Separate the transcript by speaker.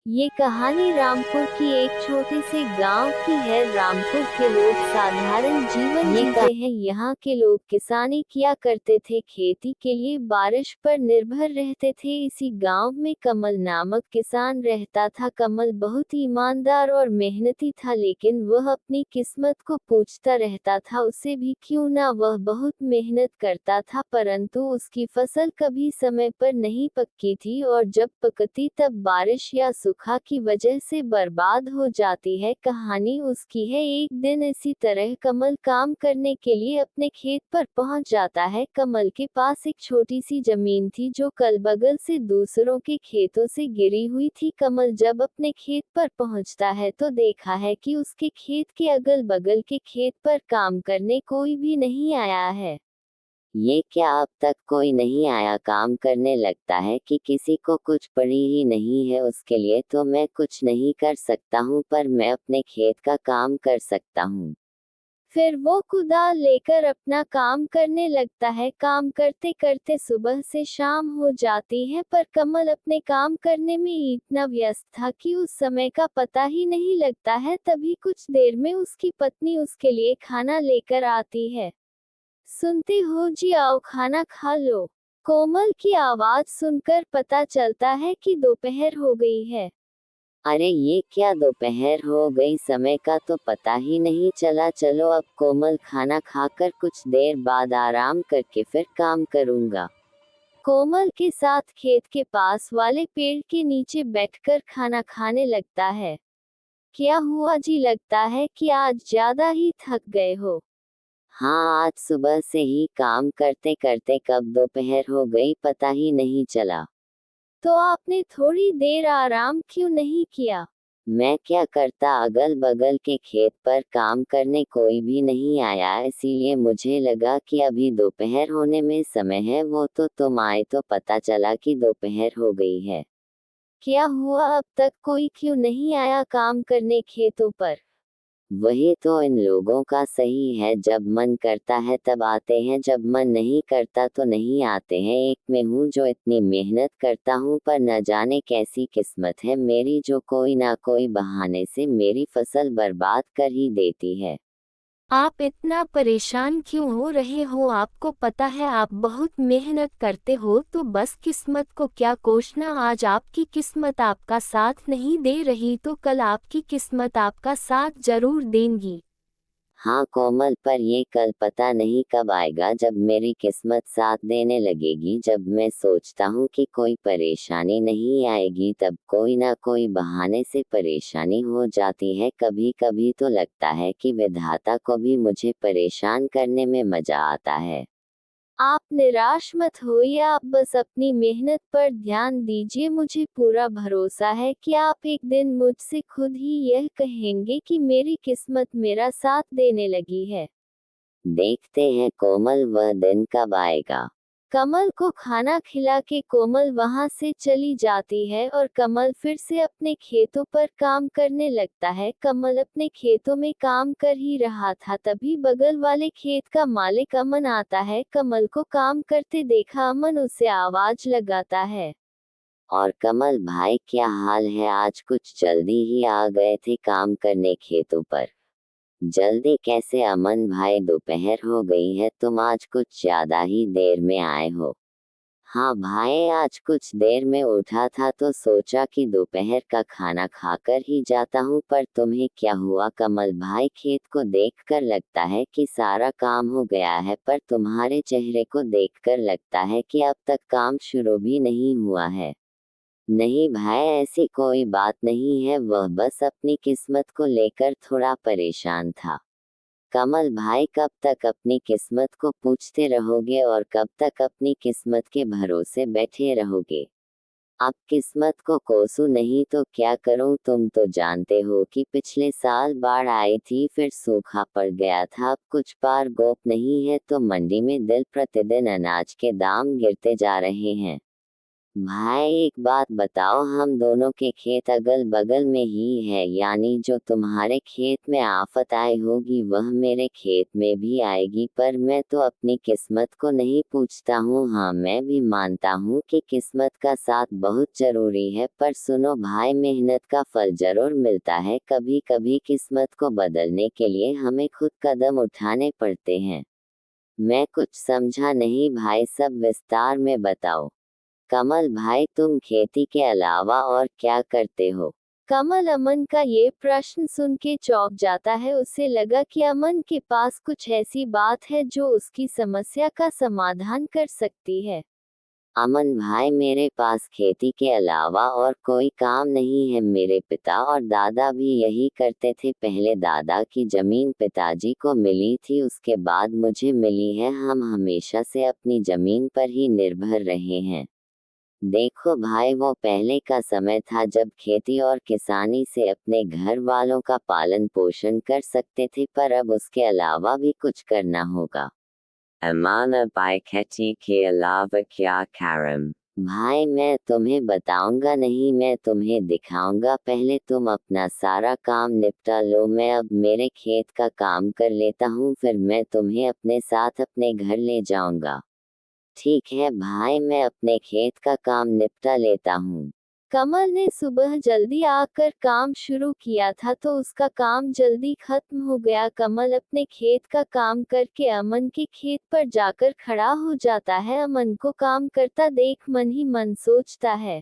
Speaker 1: ये कहानी रामपुर की एक छोटे से गांव की है। रामपुर के लोग साधारण जीवन जीते हैं। यहाँ के लोग किसानी किया करते थे, खेती के लिए बारिश पर निर्भर रहते थे। इसी गांव में कमल नामक किसान रहता था। कमल बहुत ईमानदार और मेहनती था, लेकिन वह अपनी किस्मत को पूछता रहता था। उसे भी क्यों ना, वह बहुत मेहनत करता था, परंतु उसकी फसल कभी समय पर नहीं पकती थी, और जब पकती तब बारिश या सूखा की वजह से बर्बाद हो जाती है। कहानी उसकी है। एक दिन इसी तरह कमल काम करने के लिए अपने खेत पर पहुंच जाता है। कमल के पास एक छोटी सी जमीन थी जो कल बगल से दूसरों के खेतों से गिरी हुई थी। कमल जब अपने खेत पर पहुंचता है तो देखा है कि उसके खेत के अगल बगल के खेत पर काम करने कोई भी नहीं आया है। ये क्या, अब तक कोई नहीं आया काम करने? लगता है कि किसी को कुछ पड़ी ही नहीं है। उसके लिए तो मैं कुछ नहीं कर सकता हूँ, पर मैं अपने खेत का काम कर सकता हूँ। फिर वो कुदाल लेकर अपना काम करने लगता है। काम करते करते सुबह से शाम हो जाती है, पर कमल अपने काम करने में इतना व्यस्त था कि उस समय का पता ही नहीं लगता है। तभी कुछ देर में उसकी पत्नी उसके लिए खाना लेकर आती है। सुनते हो जी, आओ खाना खा लो। कोमल की आवाज सुनकर पता चलता है कि दोपहर हो गई है। अरे ये क्या, दोपहर हो गई? समय का तो पता ही नहीं चला। चलो अब कोमल, खाना खाकर कुछ देर बाद आराम करके फिर काम करूंगा। कोमल के साथ खेत के पास वाले पेड़ के नीचे बैठकर खाना खाने लगता है। क्या हुआ जी, लगता है कि आज ज्यादा ही थक गए हो। हाँ, आज सुबह से ही काम करते करते कब दोपहर हो गई पता ही नहीं चला। तो आपने थोड़ी देर आराम क्यों नहीं किया? मैं क्या करता, अगल बगल के खेत पर काम करने कोई भी नहीं आया, इसीलिए मुझे लगा कि अभी दोपहर होने में समय है। वो तो तुम आए तो पता चला कि दोपहर हो गई है। क्या हुआ, अब तक कोई क्यों नहीं आया काम करने खेतों पर? वही तो इन लोगों का सही है, जब मन करता है तब आते हैं, जब मन नहीं करता तो नहीं आते हैं। एक मैं हूँ जो इतनी मेहनत करता हूँ, पर न जाने कैसी किस्मत है मेरी, जो कोई ना कोई बहाने से मेरी फसल बर्बाद कर ही देती है।
Speaker 2: आप इतना परेशान क्यों हो रहे हो? आपको पता है आप बहुत मेहनत करते हो, तो बस किस्मत को क्या कोसना। आज आपकी किस्मत आपका साथ नहीं दे रही तो कल आपकी किस्मत आपका साथ जरूर देंगी।
Speaker 1: हाँ कोमल, पर ये कल पता नहीं कब आएगा जब मेरी किस्मत साथ देने लगेगी। जब मैं सोचता हूँ कि कोई परेशानी नहीं आएगी, तब कोई ना कोई बहाने से परेशानी हो जाती है। कभी कभी तो लगता है कि विधाता को भी मुझे परेशान करने में मजा आता है। आप निराश मत होइए, आप बस अपनी मेहनत पर ध्यान दीजिए। मुझे पूरा भरोसा है कि आप एक दिन मुझसे खुद ही यह कहेंगे कि मेरी किस्मत मेरा साथ देने लगी है। देखते हैं कोमल, वह दिन कब आएगा। कमल को खाना खिला के कोमल वहां से चली जाती है, और कमल फिर से अपने खेतों पर काम करने लगता है। कमल अपने खेतों में काम कर ही रहा था, तभी बगल वाले खेत का मालिक अमन आता है। कमल को काम करते देखा अमन उसे आवाज लगाता है। और कमल भाई, क्या हाल है? आज कुछ जल्दी ही आ गए थे काम करने खेतों पर। जल्दी कैसे अमन भाई, दोपहर हो गई है, तुम आज कुछ ज्यादा ही देर में आए हो। हाँ भाई, आज कुछ देर में उठा था तो सोचा कि दोपहर का खाना खाकर ही जाता हूँ। पर तुम्हें क्या हुआ कमल भाई? खेत को देखकर लगता है कि सारा काम हो गया है, पर तुम्हारे चेहरे को देखकर लगता है कि अब तक काम शुरू भी नहीं हुआ है। नहीं भाई, ऐसी कोई बात नहीं है, वह बस अपनी किस्मत को लेकर थोड़ा परेशान था। कमल भाई, कब तक अपनी किस्मत को पूछते रहोगे और कब तक अपनी किस्मत के भरोसे बैठे रहोगे? अब किस्मत को कोसू नहीं तो क्या करूं? तुम तो जानते हो कि पिछले साल बाढ़ आई थी, फिर सूखा पड़ गया था। अब कुछ पार गोप नहीं है, तो मंडी में दिन प्रतिदिन अनाज के दाम गिरते जा रहे हैं।
Speaker 3: भाई एक बात बताओ, हम दोनों के खेत अगल बगल में ही है, यानी जो तुम्हारे खेत में आफत आई होगी वह मेरे खेत में भी आएगी। पर मैं तो अपनी किस्मत को नहीं पूछता हूँ। हाँ, मैं भी मानता हूँ कि किस्मत का साथ बहुत जरूरी है, पर सुनो भाई, मेहनत का फल जरूर मिलता है। कभी कभी किस्मत को बदलने के लिए हमें खुद कदम उठाने पड़ते हैं। मैं कुछ समझा नहीं भाई, सब विस्तार में बताओ। कमल भाई, तुम खेती के अलावा और क्या करते हो?
Speaker 1: कमल अमन का ये प्रश्न सुन के चौंक जाता है। उसे लगा कि अमन के पास कुछ ऐसी बात है जो उसकी समस्या का समाधान कर सकती है।
Speaker 3: अमन भाई, मेरे पास खेती के अलावा और कोई काम नहीं है। मेरे पिता और दादा भी यही करते थे। पहले दादा की जमीन पिताजी को मिली थी, उसके बाद मुझे मिली है। हम हमेशा से अपनी जमीन पर ही निर्भर रहे हैं। देखो भाई, वो पहले का समय था जब खेती और किसानी से अपने घर वालों का पालन पोषण कर सकते थे, पर अब उसके अलावा भी कुछ करना होगा। अमाना भाई, खेती के अलावा क्या करम? भाई, मैं तुम्हें बताऊंगा नहीं, मैं तुम्हें दिखाऊंगा। पहले तुम अपना सारा काम निपटा लो, मैं अब मेरे खेत का काम कर लेता हूँ, फिर मैं तुम्हें अपने साथ अपने घर ले जाऊंगा। ठीक है भाई, मैं अपने खेत का काम निपटा लेता हूँ।
Speaker 1: कमल ने सुबह जल्दी आकर काम शुरू किया था तो उसका काम जल्दी खत्म हो गया। कमल अपने खेत का काम करके अमन के खेत पर जाकर खड़ा हो जाता है। अमन को काम करता देख मन ही मन सोचता है,